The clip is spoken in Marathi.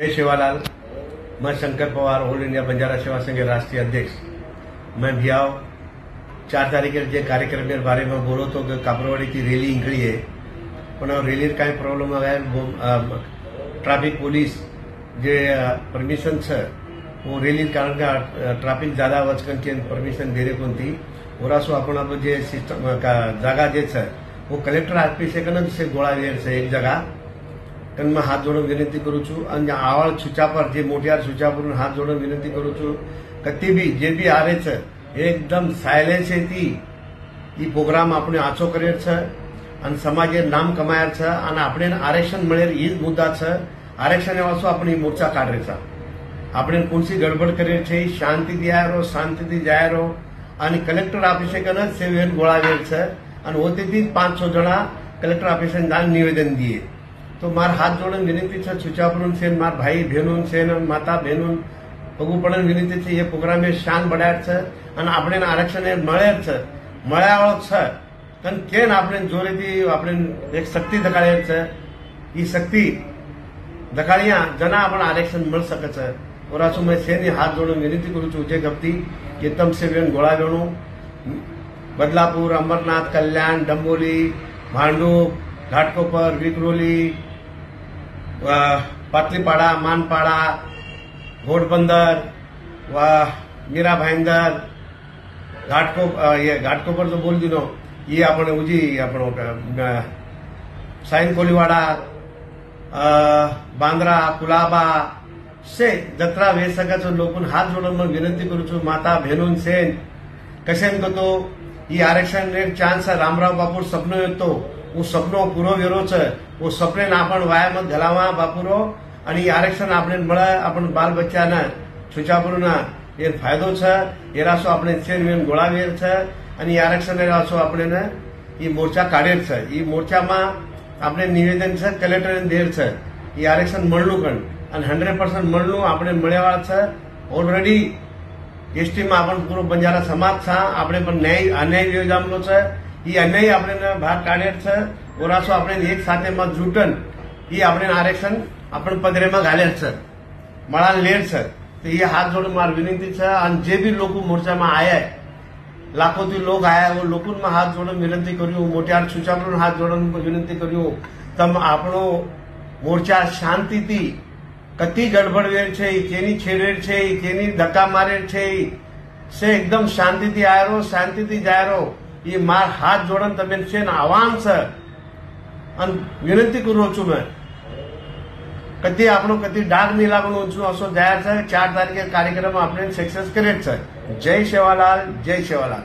जय सेवालाल। मैं शंकर पवार, ऑल इंडिया बंजारा सेवा संघ राष्ट्रीय अध्यक्ष। मैं भी आओ 4 तारीखे जे कार्यक्रम के बारे में बोलो तो कापरवाड़ी की रैली निकली है, पण रैली काही प्रॉब्लेम आया। ट्रैफिक पुलिस जे परमिशन है वो रैली कारण का ट्रैफिक ज्यादा वचकन के परमिशन दे रही कोणती ओरासो आपण आप जे सिस्टम का जागा जे है वो कलेक्टर ऑफिस से गोळावेर से एक जगह कारण मैं हाथ जोड़न विनंती करू छू। आवळ छुचापर जे मोटियार छुचापर हाथ जोड़न विनंती करू छू। कती भी जे भी आ रहे छे एकदम सायलेंस थी ई प्रोग्राम आपने आचो करे छे अन समाजे नाम कमाया छे अन आपने आरक्षण मळे ई मुद्दा छे। आरक्षण वासो अपनी मोर्चा काढे छे। आपने कोणसी गडबड करे छे शांति आयरो शांति जायरो आणि कलेक्टर ऑफिसे कन सेवेन गोळावेर छे अन होती 500 जना कलेक्टर ऑफिसे जान निवेदन दिए। तो मार हाथ जोड़न विनंती है छुचापुरन से मार भाई बहनों से माता बहनों पगुपड़न विनंती है ये प्रोग्राम में शान बढ़ाया है और आपने आरक्षण मळे है मळ्यावाळो है कारण केन आपने जोरेथी आपने एक शक्ति दखाड़े है। ये शक्ति दखाड़िया जना आपण आरक्षण मळ सके छे। और आसु मैं सेनी हाथ जोड़न विनंती करू छू जे गपती के तम से वेन गोळावेणु बदलापुर अमरनाथ कल्याण डंबोली भांडूप घाटकोपर विक्रोली पाटलीपाड़ा मानपाड़ा घोड़बंदर व मीरा भाईंदर घाटकोपर तो बोल दिनो ये अपने उजी आपण साइन कोलीवाड़ा बांद्रा कुलाबा से जत्रा वे सगळ्याच लोकून हात जोडून मग विनंती करू छू माता बहनों सेन कशेन गतो ये आरक्षण ने चांस रामराव बापूर सपनो येतो वो सपनो पूरो वेरो छे। वो सपने आपण वाया मत घालावा बापूरो आणि आरक्षण आपने मळे आपण बाल बच्चा ना छुचापुरना ये फायदो छे। ये रासो आपने सेन वेन गोळावेर छे आणि आरक्षण रासो आपने ने ये मोर्चा काढेर छे। ये मोर्चा में आपने निवेदन छे कलेक्टर ने देर छे ये आरक्षण मळनु कण आणि 100% मळनु आपने मळेवाळ छे। ऑलरेडी एसटी में आपण पूरो बंजारा समाज छा आपने पण न्याय अन्याय योजामलो छे। ये अन्याय आपने भाग काढेर छे और आसो आपने एक साथे में जुटन ये आपने आरक्षण अपन पदरे में घालेर छे मळा लेर छे। तो ये हाथ जोड़ मार विनंती छे अन जे भी लोग मोर्चा में आया है लाखों थी लोग आया वो लोगों में हाथ जोड़ विनंती कर्यु मोटियार छुचापुर हाथ जोड़ विनंती कर्यु तम आपणो मोर्चा शांति थी कती गड़बड़वेर छे केनी छेड़ेर छे केनी धक्का मारेर छे से एकदम शांति थी आयरो शांति थी जायरो ये मार हाथ जोड़न तमे छे आह्वान छे अन विनंती करू छू। मैं कती आपणो कती डाग नहीं लागणो छू असो जाहिर छे। 4 तारीखे कार्यक्रम आपने सक्सेस करे छे। जय सेवालाल जय सेवालाल।